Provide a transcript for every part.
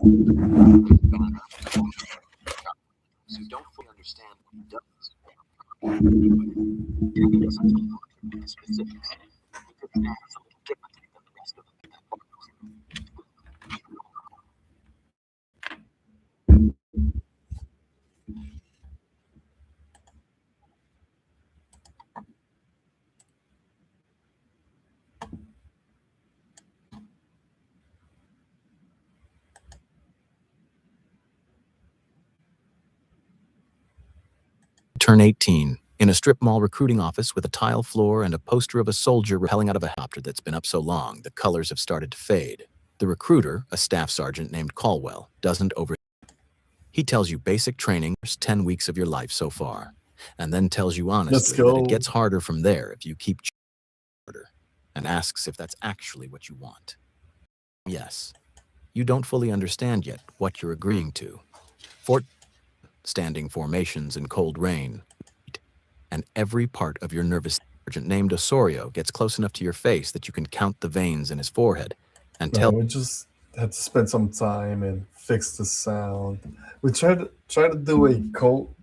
who don't fully understand what he does. He doesn't tell you the specifics because that's a little different than the rest of the Turn 18 in a strip mall recruiting office with a tile floor and a poster of a soldier rappelling out of a helicopter that's been up so long the colors have started to fade. The recruiter, a staff sergeant named Caldwell, doesn't over. He tells you basic training for 10 weeks of your life so far, and then tells you honestly that it gets harder from there if you keep harder, and asks if that's actually what you want. Yes, you don't fully understand yet what you're agreeing to. Standing formations in cold rain, and every part of your nervous sergeant named Osorio gets close enough to your face that you can count the veins in his forehead and tell. We just had to spend some time and fix the sound. We tried to do a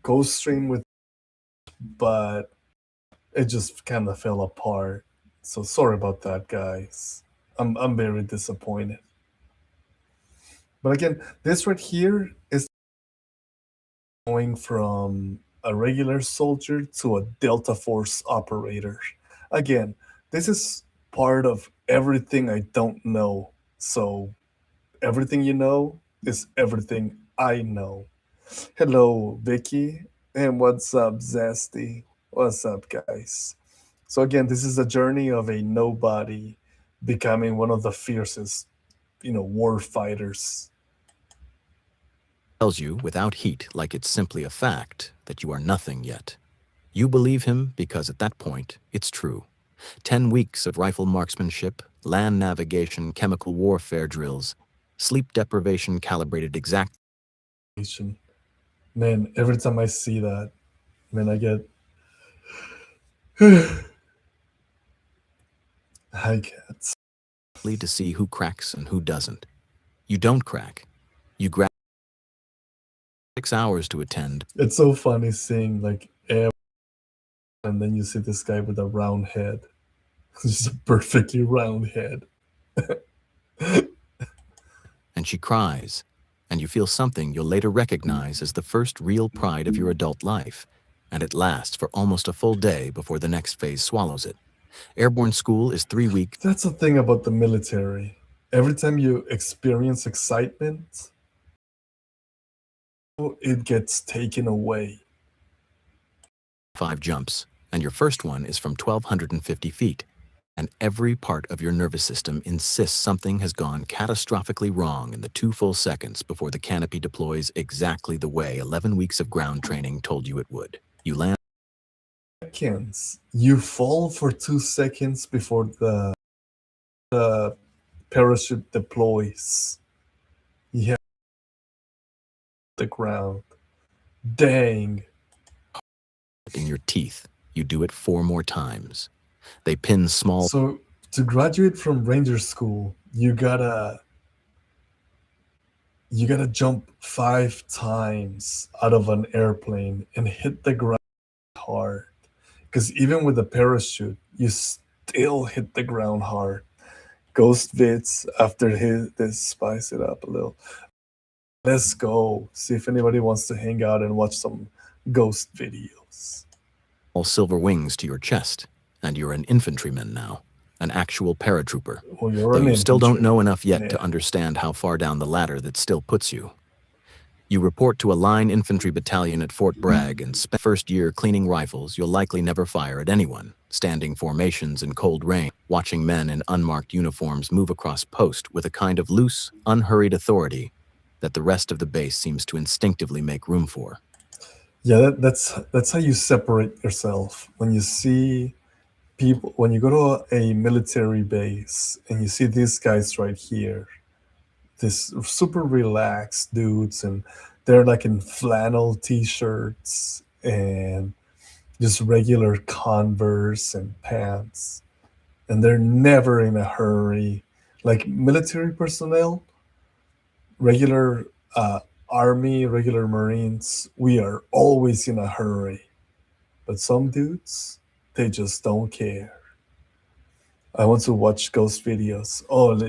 ghost stream with, but it just kind of fell apart. So sorry about that, guys. I'm very disappointed. But again, this right here is going from a regular soldier to a Delta Force operator. Again, this is part of everything I don't know. So everything you know is everything I know. Hello, Vicky. And what's up, Zesty? What's up, guys? So again, this is a journey of a nobody becoming one of the fiercest, war fighters. Tells you without heat, like it's simply a fact, that you are nothing yet. You believe him because at that point, it's true. 10 weeks of rifle marksmanship, land navigation, chemical warfare drills, sleep deprivation calibrated exact. Man, every time I see that, man, I get. I get. To see who cracks and who doesn't. You don't crack. You grab 6 hours to attend. It's so funny seeing like and then you see this guy with a round head. Just a perfectly round head. And she cries, and you feel something you'll later recognize as the first real pride of your adult life, and it lasts for almost a full day before the next phase swallows it. Airborne school is 3 weeks. That's the thing about the military. Every time you experience excitement, it gets taken away. 5 jumps, and your first one is from 1,250 feet. And every part of your nervous system insists something has gone catastrophically wrong in the 2 full seconds before the canopy deploys exactly the way 11 weeks of ground training told you it would. You land. Seconds. You fall for 2 seconds before the parachute deploys. Yeah. The ground. Dang. In your teeth, you do it 4 more times. They pin small. So to graduate from Ranger School, you gotta jump 5 times out of an airplane and hit the ground hard. Because even with the parachute, you still hit the ground hard. Ghost Vids after this spice it up a little. Let's go. See if anybody wants to hang out and watch some ghost videos. All silver wings to your chest, and you're an infantryman now, an actual paratrooper. Well, Though you still don't know enough yet to understand how far down the ladder that still puts you. You report to a line infantry battalion at Fort Bragg and spend first year cleaning rifles you'll likely never fire at anyone, standing formations in cold rain, watching men in unmarked uniforms move across post with a kind of loose, unhurried authority that the rest of the base seems to instinctively make room for. Yeah, that's how you separate yourself. When you see people, when you go to a military base and you see these guys right here, this super relaxed dudes, and they're like in flannel t-shirts and just regular Converse and pants, and they're never in a hurry. Like military personnel, regular army, regular Marines, we are always in a hurry. But some dudes, they just don't care. I want to watch ghost videos. Oh,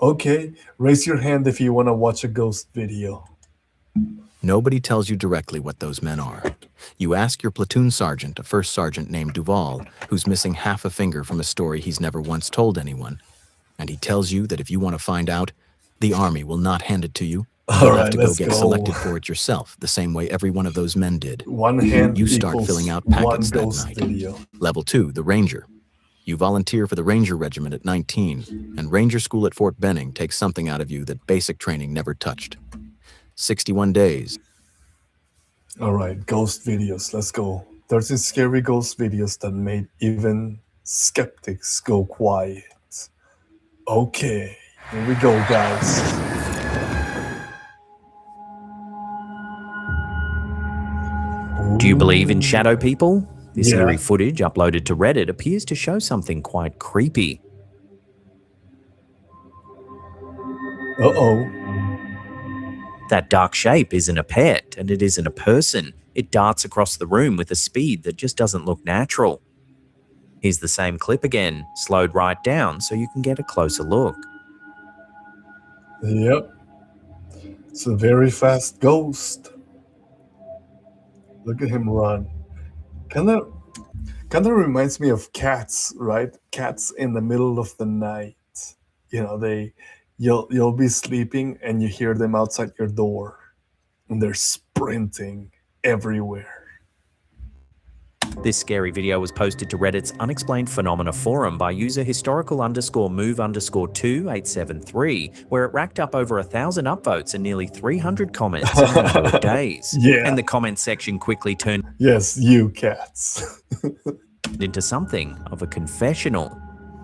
okay. Raise your hand if you want to watch a ghost video. Nobody tells you directly what those men are. You ask your platoon sergeant, a first sergeant named Duval, who's missing half a finger from a story he's never once told anyone. And he tells you that if you want to find out, the Army will not hand it to you. All You'll right, have to go let's get go. selected for it yourself, the same way every one of those men did. One hand You start equals filling out one packets that ghost night. video. Level 2, the Ranger. You volunteer for the Ranger Regiment at 19, and Ranger School at Fort Benning takes something out of you that basic training never touched. 61 days. All right, ghost videos. Let's go. 13 scary ghost videos that made even skeptics go quiet. Okay, here we go, guys. Do you believe in shadow people? This Yeah. eerie footage uploaded to Reddit appears to show something quite creepy. Uh-oh. That dark shape isn't a pet, and it isn't a person. It darts across the room with a speed that just doesn't look natural. Here's the same clip again, slowed right down so you can get a closer look. Yep. It's a very fast ghost. Look at him run. Kind of reminds me of cats, right? Cats in the middle of the night. You know, you'll be sleeping and you hear them outside your door and they're sprinting everywhere. This scary video was posted to Reddit's Unexplained Phenomena forum by user historical_move_2873, where it racked up over 1,000 upvotes and nearly 300 comments in a matter of days. Yeah. And the comment section quickly turned Yes, you cats. into something of a confessional.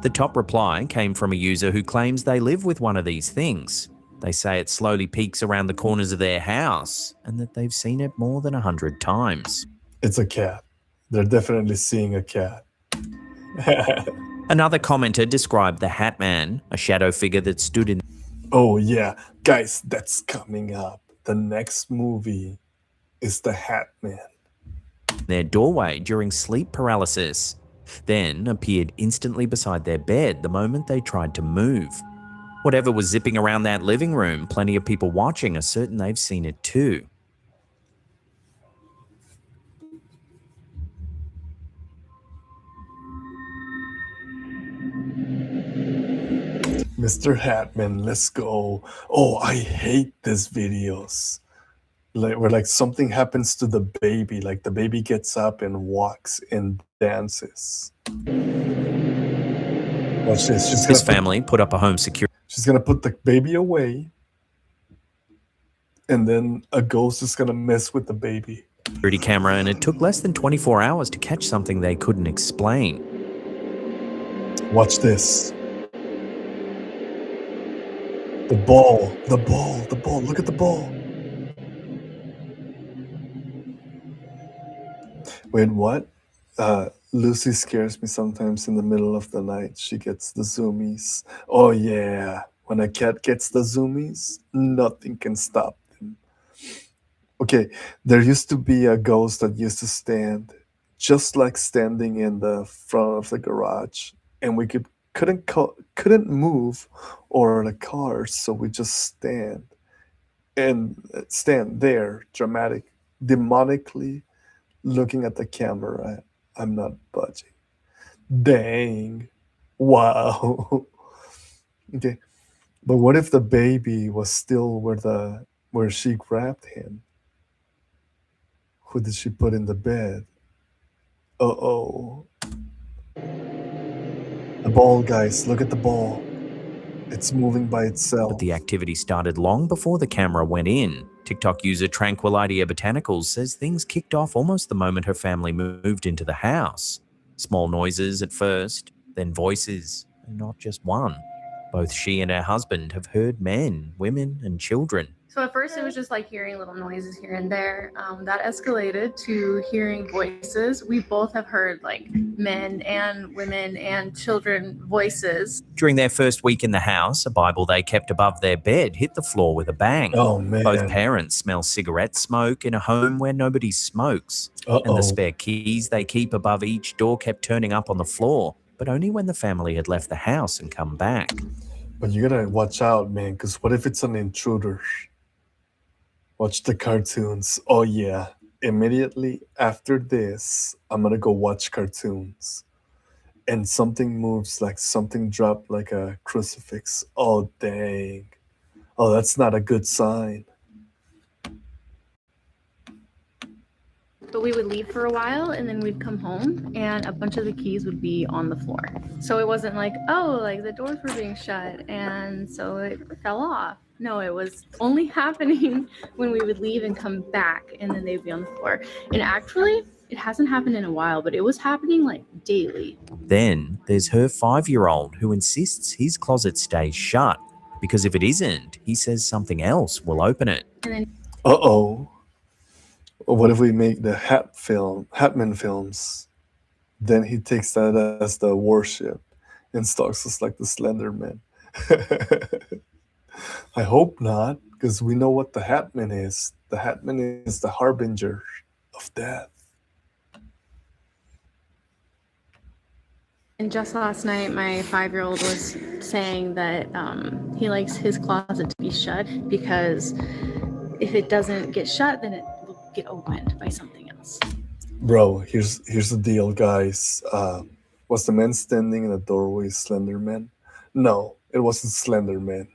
The top reply came from a user who claims they live with one of these things. They say it slowly peeks around the corners of their house and that they've seen it more than 100 times. It's a cat. They're definitely seeing a cat. Another commenter described the Hat Man, a shadow figure that stood in Oh yeah, guys, that's coming up. The next movie is The Hat Man. their doorway during sleep paralysis, then appeared instantly beside their bed the moment they tried to move. Whatever was zipping around that living room, plenty of people watching are certain they've seen it too. Mr. Hatman, let's go. Oh, I hate these videos. Where something happens to the baby, like the baby gets up and walks and dances. Watch this. This family put up a home security She's gonna put the baby away, and then a ghost is gonna mess with the baby. camera, and it took less than 24 hours to catch something they couldn't explain. Watch this. The ball. Look at the ball. Wait, what? Lucy scares me sometimes in the middle of the night. She gets the zoomies. Oh yeah. When a cat gets the zoomies, nothing can stop them. Okay, there used to be a ghost that used to stand just like standing in the front of the garage, and we couldn't move or the cars, so we just stand there, demonically looking at the camera. I'm not budging. Dang. Wow. Okay. But what if the baby was still where she grabbed him? Who did she put in the bed? Uh-oh. The ball, guys. Look at the ball. It's moving by itself. But the activity started long before the camera went in. TikTok user Tranquilidea Botanicals says things kicked off almost the moment her family moved into the house. Small noises at first, then voices, and not just one. Both she and her husband have heard men, women, and children. So at first it was just like hearing little noises here and there. That escalated to hearing voices. We both have heard like men and women and children voices. During their first week in the house, a Bible they kept above their bed hit the floor with a bang. Oh man. Both parents smell cigarette smoke in a home where nobody smokes. And the spare keys they keep above each door kept turning up on the floor, but only when the family had left the house and come back. But you gotta watch out, man, because what if it's an intruder? Watch the cartoons. Oh yeah. Immediately after this, I'm gonna go watch cartoons. And something moves, like something dropped like a crucifix. Oh dang. Oh, that's not a good sign. But we would leave for a while and then we'd come home and a bunch of the keys would be on the floor. So it wasn't like, oh, like the doors were being shut and so it fell off. No, it was only happening when we would leave and come back and then they'd be on the floor. And actually, it hasn't happened in a while, but it was happening like daily. Then there's her 5-year-old who insists his closet stays shut because if it isn't, he says something else will open it. And then Uh-oh. What if we make the Hatman films? Then he takes that as the worship and stalks us like the Slender Man. I hope not, because we know what the Hatman is. The Hatman is the harbinger of death. And just last night, my 5-year-old was saying that he likes his closet to be shut because if it doesn't get shut, then it will get opened by something else. Bro, here's the deal, guys. Was the man standing in the doorway Slender Man? No, it wasn't Slender Man.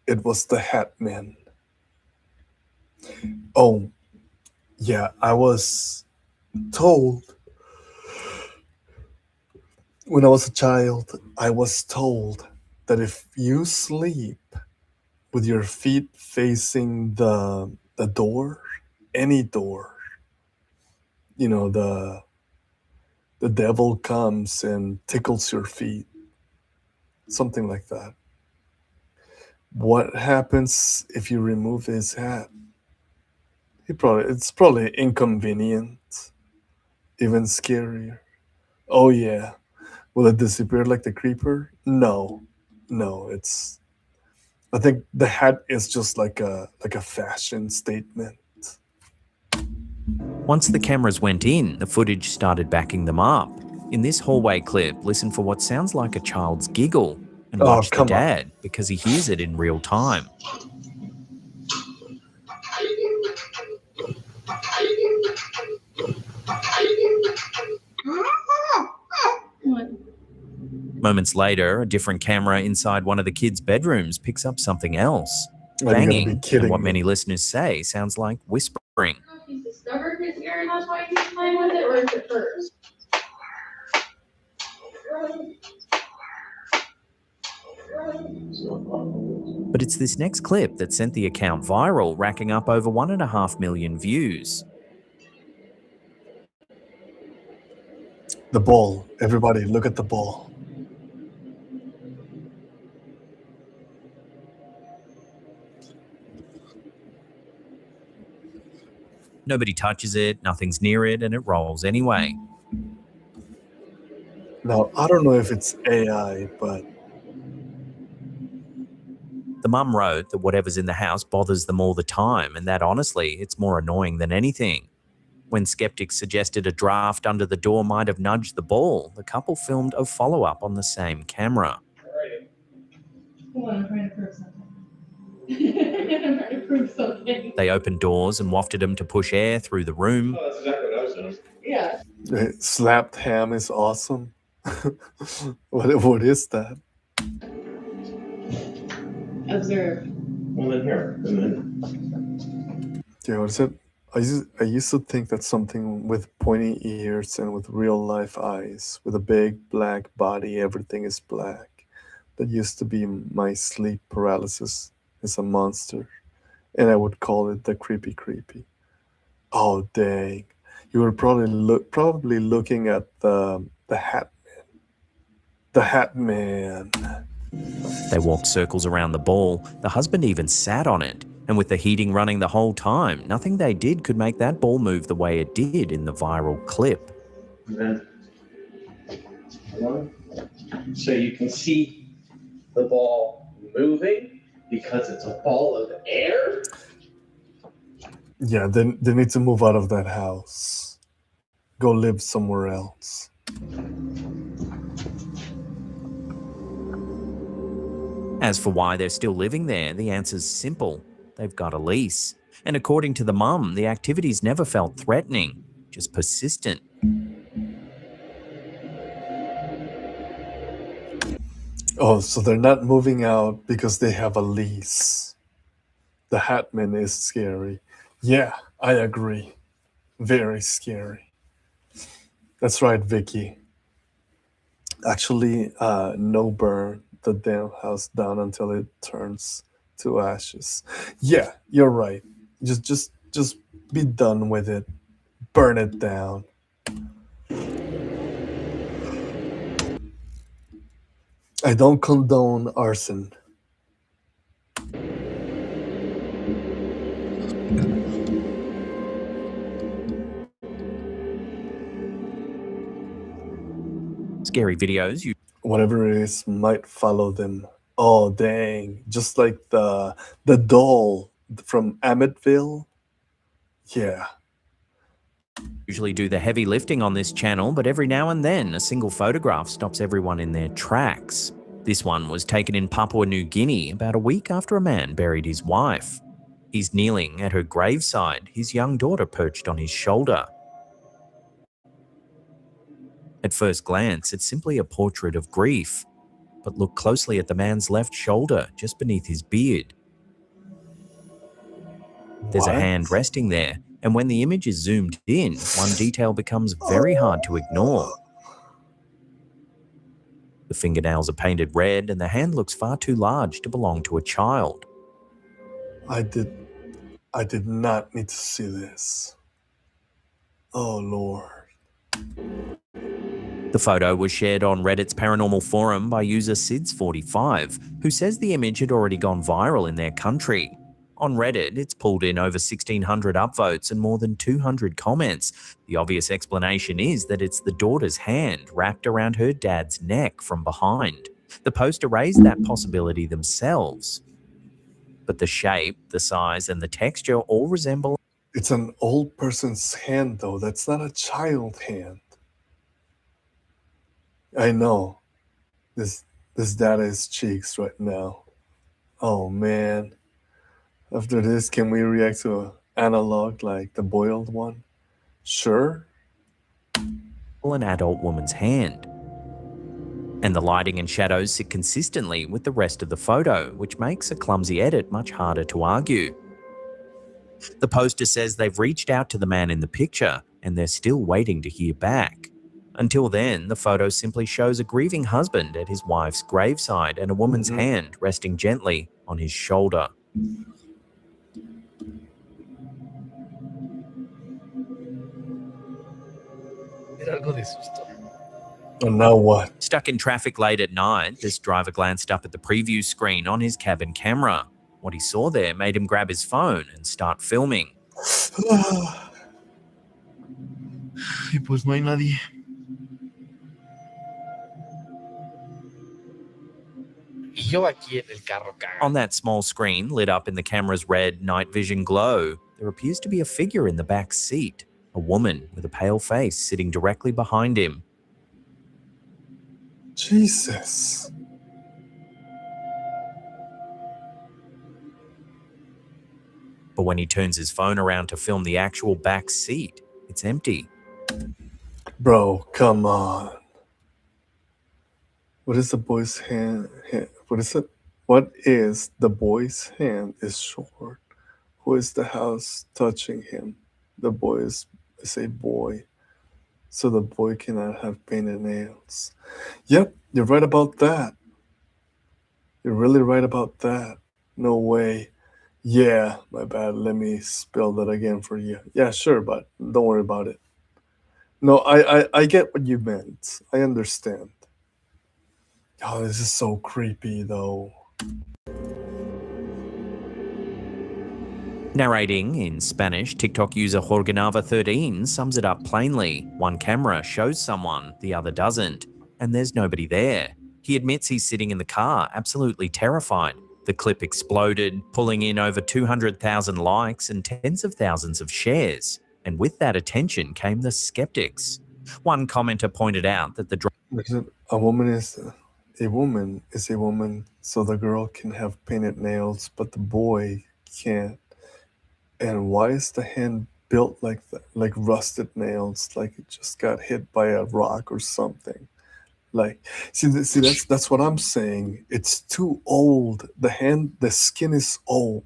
It was the Hatman. Oh, yeah, I was told when I was a child, I was told that if you sleep with your feet facing the door, any door, you know, the devil comes and tickles your feet. Something like that. What happens if you remove his hat? It's probably inconvenient, even scarier. Oh yeah. Will it disappear like the creeper? No. I think the hat is just like a fashion statement. Once the cameras went in, the footage started backing them up. In this hallway clip, listen for what sounds like a child's giggle and watch the dad because he hears it in real time. Moments later, a different camera inside one of the kids' bedrooms picks up something else. Banging, and what many listeners say sounds like whispering. He's discovered his ear and that's why he's playing with it, or is it hers? But it's this next clip that sent the account viral, racking up over 1.5 million views. The ball. Everybody, look at the ball. Nobody touches it, nothing's near it, and it rolls anyway. Now, I don't know if it's AI, but the mum wrote that whatever's in the house bothers them all the time, and that honestly, it's more annoying than anything. When skeptics suggested a draft under the door might have nudged the ball, the couple filmed a follow-up on the same camera. Hold on, I'm trying to prove something. I'm trying to prove something. They opened doors and wafted them to push air through the room. Oh, that's exactly what I was doing. Yeah. Slapped ham is awesome. What is that? Observe. Well, then here. And then Yeah, what is it? I used to think that something with pointy ears and with real life eyes, with a big black body, everything is black. That used to be my sleep paralysis is a monster. And I would call it the creepy. Oh dang. You were probably looking at the Hatman. The Hatman. They walked circles around the ball. The husband even sat on it. And with the heating running the whole time, nothing they did could make that ball move the way it did in the viral clip. So you can see the ball moving because it's a ball of air. Yeah, then they need to move out of that house. Go live somewhere else. As for why they're still living there, the answer's simple. They've got a lease. And according to the mum, the activities never felt threatening, just persistent. Oh, so they're not moving out because they have a lease. The Hatman is scary. Yeah, I agree. Very scary. That's right, Vicky. Actually, no burn the damn house down until it turns to ashes. Yeah, you're right. Just be done with it. Burn it down. I don't condone arson. Scary videos, Whatever it is might follow them. Oh dang! Just like the doll from Amityville. Yeah. usually do the heavy lifting on this channel, but every now and then a single photograph stops everyone in their tracks. This one was taken in Papua New Guinea about a week after a man buried his wife. He's kneeling at her graveside, his young daughter perched on his shoulder. At first glance, it's simply a portrait of grief, but look closely at the man's left shoulder, just beneath his beard. There's a What? hand resting there, and when the image is zoomed in, one detail becomes very hard to ignore. The fingernails are painted red, and the hand looks far too large to belong to a child. I did not need to see this. Oh Lord. The photo was shared on Reddit's paranormal forum by user Sids45, who says the image had already gone viral in their country. On Reddit, it's pulled in over 1,600 upvotes and more than 200 comments. The obvious explanation is that it's the daughter's hand wrapped around her dad's neck from behind. The poster raised that possibility themselves. But the shape, the size, and the texture all resemble. It's an old person's hand though. That's not a child hand. I know. This data is cheeks right now. Oh man. After this, can we react to an analog like the boiled one? Sure. an adult woman's hand. And the lighting and shadows sit consistently with the rest of the photo, which makes a clumsy edit much harder to argue. The poster says they've reached out to the man in the picture and they're still waiting to hear back. Until then, the photo simply shows a grieving husband at his wife's graveside and a woman's hand resting gently on his shoulder. Era algo de susto. And now what? Stuck in traffic late at night, this driver glanced up at the preview screen on his cabin camera. What he saw there made him grab his phone and start filming. Y pues no hay nadie. Y yo aquí en el carro cagado. On that small screen, lit up in the camera's red night vision glow, there appears to be a figure in the back seat, a woman with a pale face sitting directly behind him. Jesus. But when he turns his phone around to film the actual back seat, it's empty. Bro, come on. What is the boy's hand? What is it? What is the boy's hand is short? Who is the house touching him? The boy is a boy. So the boy cannot have painted nails. Yep, you're right about that. You're really right about that. No way. Yeah, my bad. Let me spell that again for you. Yeah, sure, but don't worry about it. No, I get what you meant. I understand. Oh, this is so creepy, though. Narrating in Spanish, TikTok user Jorgenava13 sums it up plainly. One camera shows someone, the other doesn't, and there's nobody there. He admits he's sitting in the car, absolutely terrified. The clip exploded, pulling in over 200,000 likes and tens of thousands of shares. And with that attention came the skeptics. One commenter pointed out that the A woman is a woman, so the girl can have painted nails, but the boy can't. And why is the hand built like that, like rusted nails, like it just got hit by a rock or something? Like, see, that's what I'm saying. It's too old. The skin is old,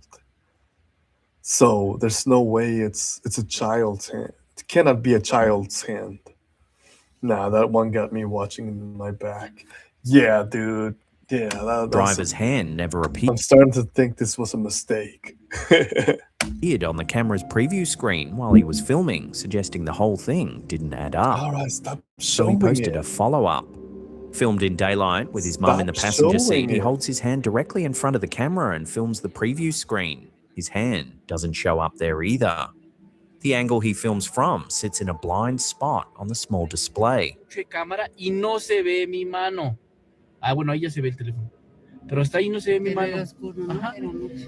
so there's no way it's a child's hand. It cannot be a child's hand. Nah, that one got me watching in my back. Yeah, dude. Yeah, that's driver's hand never I'm appeared starting to think this was a mistake. on the camera's preview screen while he was filming, suggesting the whole thing didn't add up. All right, stop So he showing posted it. a follow-up. Filmed in daylight with his mum in the Stop passenger seat, showing he it. holds his hand directly in front of the camera and films the preview screen. His hand doesn't show up there either. The angle he films from sits in a blind spot on the small display. Cámara y no se ve mi mano. Ah, bueno, ahí ya se ve el teléfono. Pero hasta ahí no se ve mi mano. Ajá.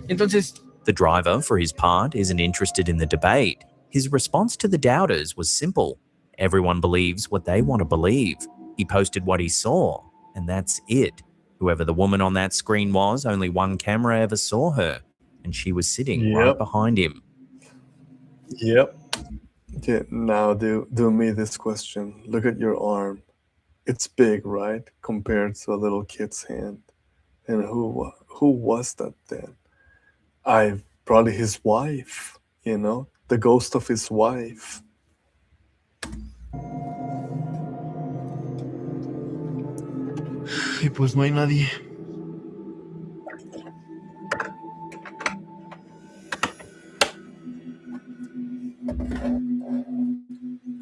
Entonces, The driver, for his part, isn't interested in the debate. His response to the doubters was simple. Everyone believes what they want to believe. He posted what he saw, and that's it. Whoever the woman on that screen was, only one camera ever saw her, and she was sitting right Yep. behind him. Yep. Okay, now do me this question. Look at your arm. It's big, right? Compared to a little kid's hand. And who was that then? Probably his wife, the ghost of his wife. y pues no hay nadie.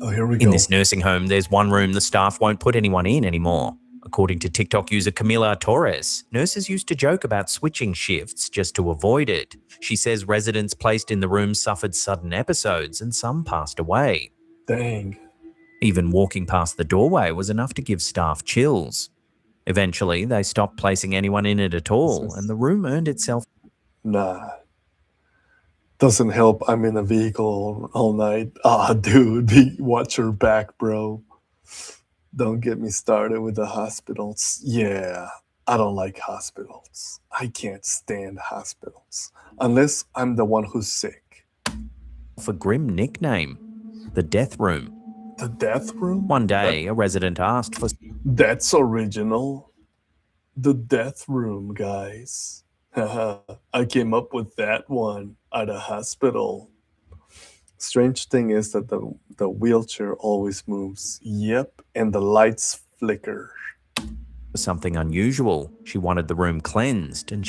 Oh, here we In go. this nursing home, there's one room the staff won't put anyone in anymore. According to TikTok user Camila Torres, nurses used to joke about switching shifts just to avoid it. She says residents placed in the room suffered sudden episodes and some passed away. Dang. Even walking past the doorway was enough to give staff chills. Eventually, they stopped placing anyone in it at all, and the room earned itself Nah. Doesn't help. I'm in a vehicle all night. Ah, dude, watch your back, bro. Don't get me started with the hospitals. Yeah, I don't like hospitals. I can't stand hospitals unless I'm the one who's sick. a grim nickname, the Death Room. The death room? One day, a resident asked for That's original. The death room, guys. Haha, I came up with that one at a hospital. Strange thing is that the wheelchair always moves. Yep, and the lights flicker. something unusual. She wanted the room cleansed, and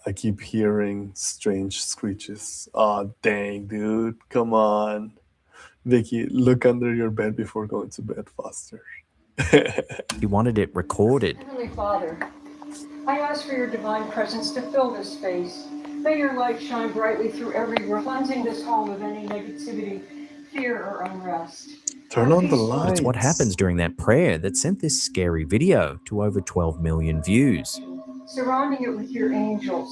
I keep hearing strange screeches. Aw, dang, dude. Come on. Vicky, look under your bed before going to bed faster. she wanted it recorded. Heavenly Father, I ask for your divine presence to fill this space. May your light shine brightly through every room, cleansing this home of any negativity, fear, or unrest. Turn on the But lights. It's what happens during that prayer that sent this scary video to over 12 million views. Surrounding it with your angels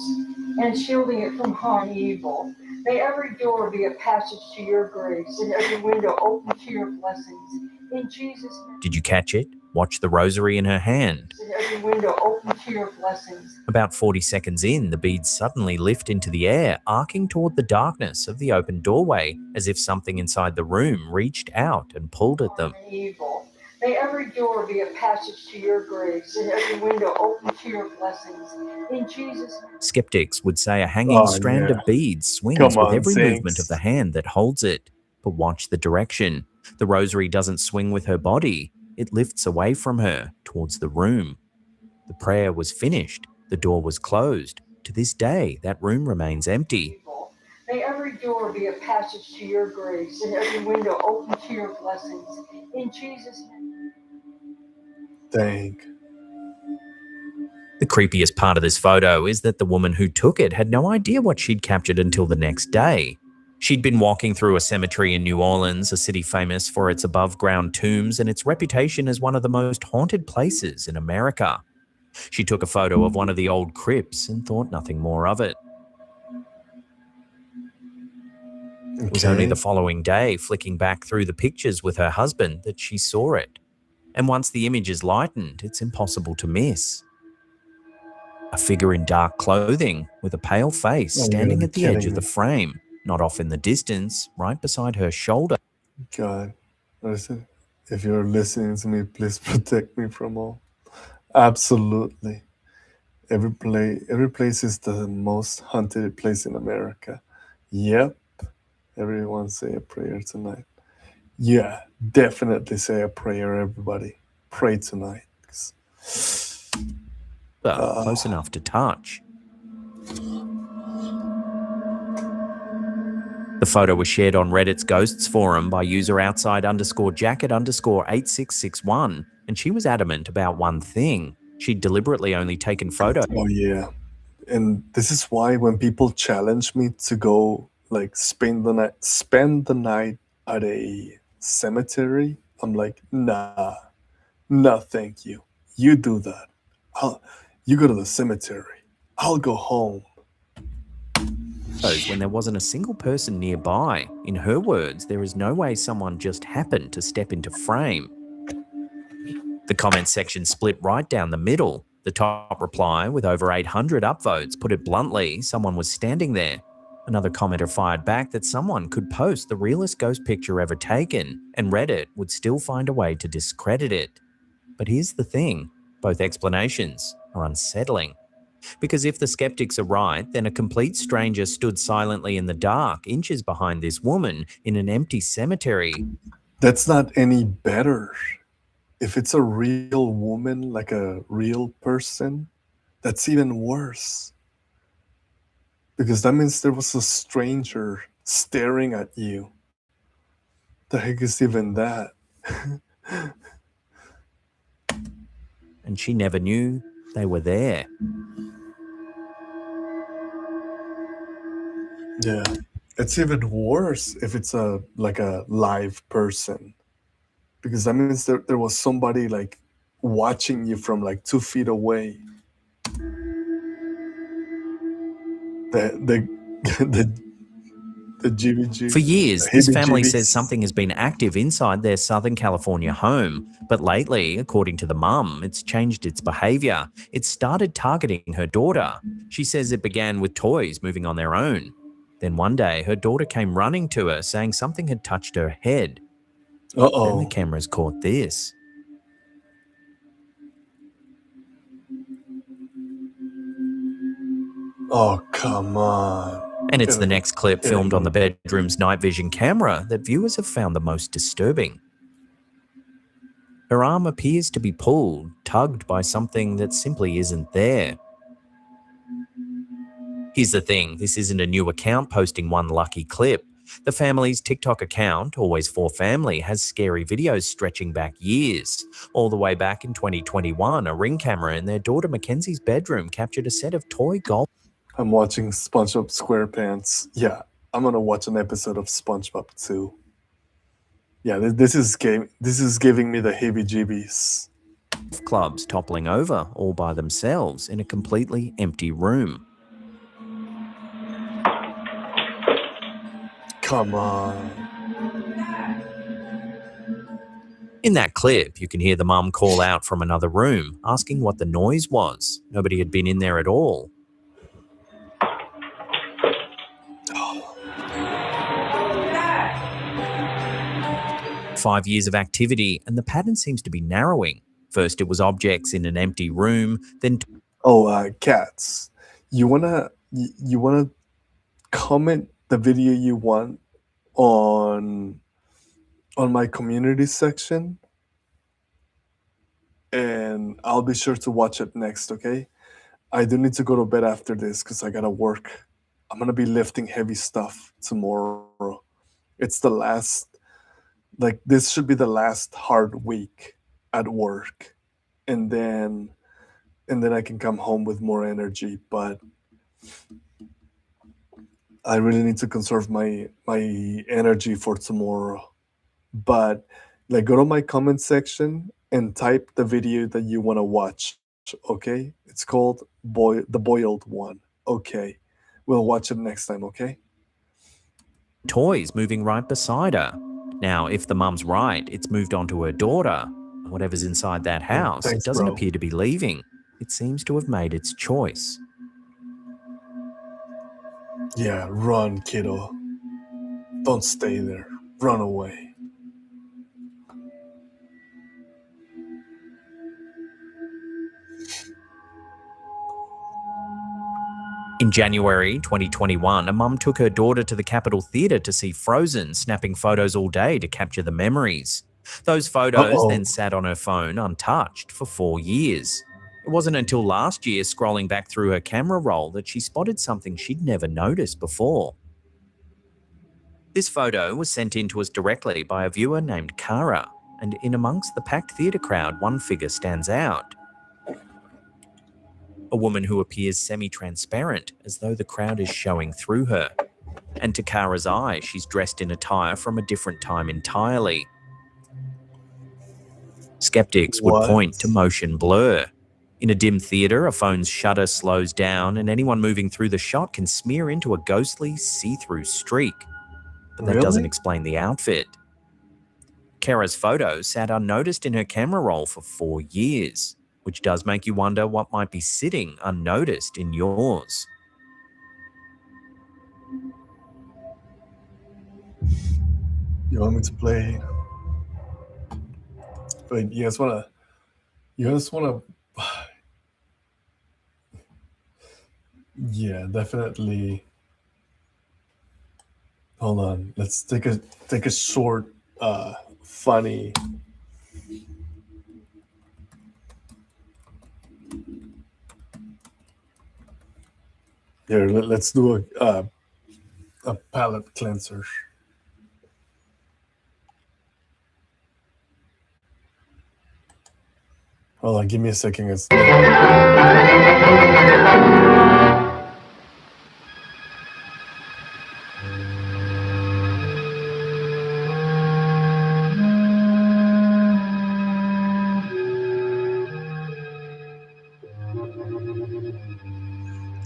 and shielding it from harm and evil. May every door be a passage to your grace and every window open to your blessings. In Jesus' name. Did you catch it? Watch the rosary in her hand. And every window open to your blessings. About 40 seconds in, the beads suddenly lift into the air, arcing toward the darkness of the open doorway, as if something inside the room reached out and pulled at them. Harm and evil. May every door be a passage to your grace and every window open to your blessings. In Jesus' name. Skeptics would say a hanging Oh, strand yeah. of beads swings Come with on, every Saints. movement of the hand that holds it. But watch the direction. The rosary doesn't swing with her body. It lifts away from her, towards the room. The prayer was finished. The door was closed. To this day, that room remains empty. Evil. May every door be a passage to your grace and every window open to your blessings. In Jesus' name. Dang. The creepiest part of this photo is that the woman who took it had no idea what she'd captured until the next day. She'd been walking through a cemetery in New Orleans, a city famous for its above-ground tombs and its reputation as one of the most haunted places in America. She took a photo of one of the old crypts and thought nothing more of it. It was only the following day, flicking back through the pictures with her husband, that she saw it. And once the image is lightened, it's impossible to miss. A figure in dark clothing with a pale face standing at the edge of the frame, not off in the distance, right beside her shoulder. God, listen, if you're listening to me, please protect me from all. Absolutely. Every place is the most haunted place in America. Yep. Everyone say a prayer tonight. Yeah, definitely say a prayer, everybody. Pray tonight. Close enough to touch. The photo was shared on Reddit's Ghosts forum by user outside_jacket_8661, and she was adamant about one thing. She'd deliberately only taken photos. Oh, yeah. And this is why when people challenge me to go, like, spend the night at a cemetery, I'm like, nah, thank you. You do that. You go to the cemetery. I'll go home. When there wasn't a single person nearby. In her words, there is no way someone just happened to step into frame. The comment section split right down the middle. The top reply, with over 800 upvotes, put it bluntly, someone was standing there. Another commenter fired back that someone could post the realest ghost picture ever taken, and Reddit would still find a way to discredit it. But here's the thing, both explanations are unsettling. Because if the skeptics are right, then a complete stranger stood silently in the dark, inches behind this woman, in an empty cemetery. That's not any better. If it's a real woman, like a real person, that's even worse. Because that means there was a stranger staring at you. The heck is even that? And she never knew they were there. Yeah. It's even worse if it's a live person. Because that means there was somebody like watching you from like 2 feet away. The GBG. For years, this family says something has been active inside their Southern California home. But lately, according to the mum, it's changed its behaviour. It started targeting her daughter. She says it began with toys moving on their own. Then one day, her daughter came running to her saying something had touched her head. Then the cameras caught this. Oh, come on. And it's the next clip filmed on the bedroom's night vision camera that viewers have found the most disturbing. Her arm appears to be pulled, tugged by something that simply isn't there. Here's the thing, this isn't a new account posting one lucky clip. The family's TikTok account, Always4Family, has scary videos stretching back years. All the way back in 2021, a Ring camera in their daughter Mackenzie's bedroom captured a set of toy golf. I'm watching SpongeBob SquarePants. Yeah, I'm gonna watch an episode of SpongeBob too. Yeah, this is giving me the heebie-jeebies. Clubs toppling over all by themselves in a completely empty room. Come on. In that clip, you can hear the mum call out from another room, asking what the noise was. Nobody had been in there at all. 5 years of activity, and the pattern seems to be narrowing. First, it was objects in an empty room, then... Cats. You wanna comment the video you want on my community section, and I'll be sure to watch it next, okay? I do need to go to bed after this because I gotta work. I'm gonna be lifting heavy stuff tomorrow. It's the last, this should be the last hard week at work. And then and then I can come home with more energy. But I really need to conserve my energy for tomorrow. But like, go to my comment section and type the video that you want to watch. Okay, it's called the boiled one. Okay, we'll watch it next time. Okay. Toys moving right beside her. Now, if the mum's right, it's moved on to her daughter. Whatever's inside that house, Thanks, it doesn't bro. appear to be leaving. It seems to have made its choice. Yeah, run, kiddo. Don't stay there. Run away. In January 2021, a mum took her daughter to the Capitol Theatre to see Frozen, snapping photos all day to capture the memories. Those photos Uh-oh. then sat on her phone untouched for 4 years. It wasn't until last year, scrolling back through her camera roll, that she spotted something she'd never noticed before. This photo was sent in to us directly by a viewer named Kara, and in amongst the packed theatre crowd, one figure stands out. A woman who appears semi-transparent, as though the crowd is showing through her. And to Kara's eye, she's dressed in attire from a different time entirely. Skeptics would What? point to motion blur. In a dim theatre, a phone's shutter slows down and anyone moving through the shot can smear into a ghostly, see-through streak. But that doesn't Really? explain the outfit. Kara's photo sat unnoticed in her camera roll for 4 years, which does make you wonder what might be sitting unnoticed in yours. You want me to play? Wait, you guys wanna? Yeah, definitely. Hold on. Let's take a short, funny. Here, let's do a palate cleanser. Hold on, give me a second.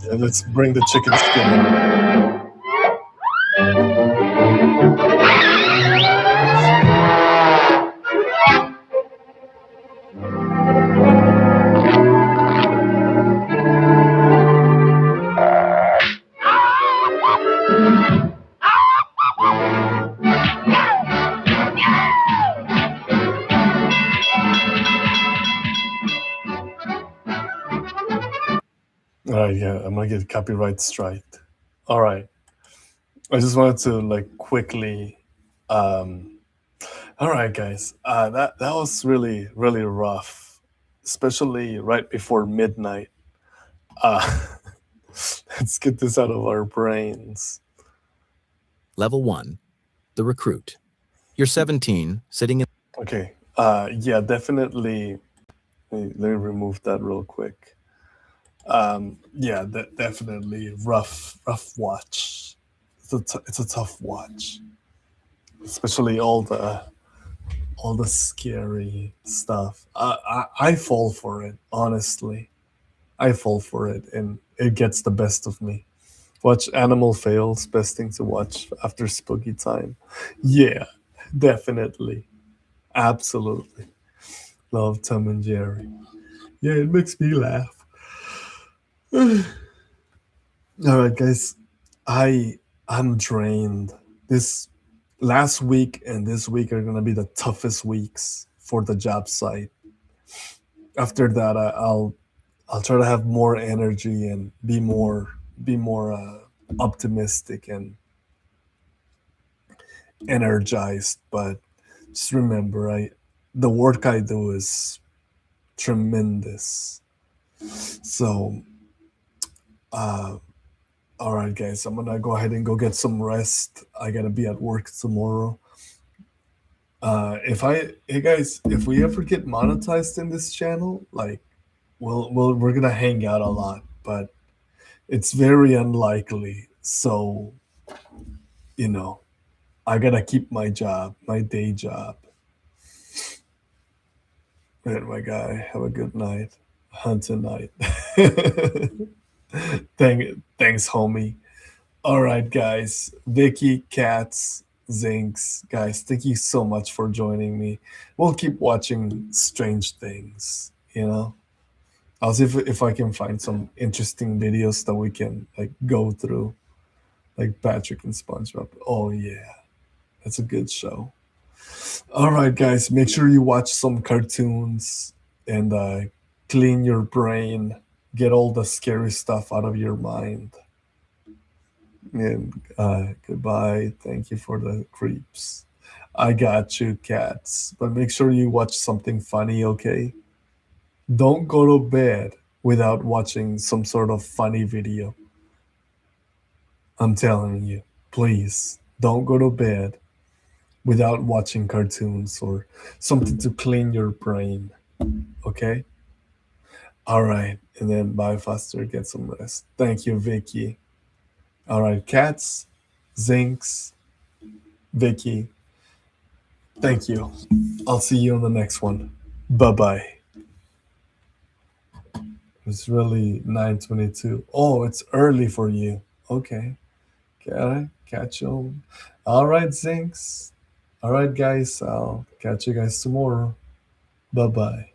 Yeah, let's bring the chicken skin. All right, yeah, I'm gonna get copyright striked. All right, I just wanted to like quickly. All right, guys, that was really rough, especially right before midnight. Let's get this out of our brains. Level 1, the recruit. You're 17, sitting in... Okay, yeah, definitely. Let me remove that real quick. Yeah, definitely rough watch. It's a tough watch, especially all the scary stuff. I fall for it, honestly. I fall for it, and it gets the best of me. Watch Animal Fails, best thing to watch after spooky time. Yeah, definitely, absolutely. Love Tom and Jerry. Yeah, it makes me laugh. All right, guys, I'm drained. This last week and this week are gonna be the toughest weeks for the job site. After that, I'll try to have more energy and be more optimistic and energized. But just remember, the work I do is tremendous. So, all right, guys, I'm gonna go ahead and go get some rest. I gotta be at work tomorrow. Hey guys, if we ever get monetized in this channel, like, we're gonna hang out a lot, but it's very unlikely. So, I gotta keep my job, my day job. And my guy, have a good night. Hunting night. Thanks, homie. All right, guys. Vicky, Cats, Zinks, guys, thank you so much for joining me. We'll keep watching Strange Things, I'll see if I can find some interesting videos that we can go through, like Patrick and SpongeBob. Oh yeah, that's a good show. All right, guys, make sure you watch some cartoons and clean your brain, get all the scary stuff out of your mind. And goodbye. Thank you for the creeps. I got you, Cats. But make sure you watch something funny, okay? Don't go to bed without watching some sort of funny video. I'm telling you, please don't go to bed without watching cartoons or something to clean your brain. Okay? All right. And then bye faster, get some rest. Thank you, Vicky. All right, Cats, Zinks, Vicky. Thank you. I'll see you on the next one. Bye-bye. It's really 9:22. Oh, it's early for you. Okay. Got it. Catch you. All right, Zinks. All right, guys. I'll catch you guys tomorrow. Bye-bye.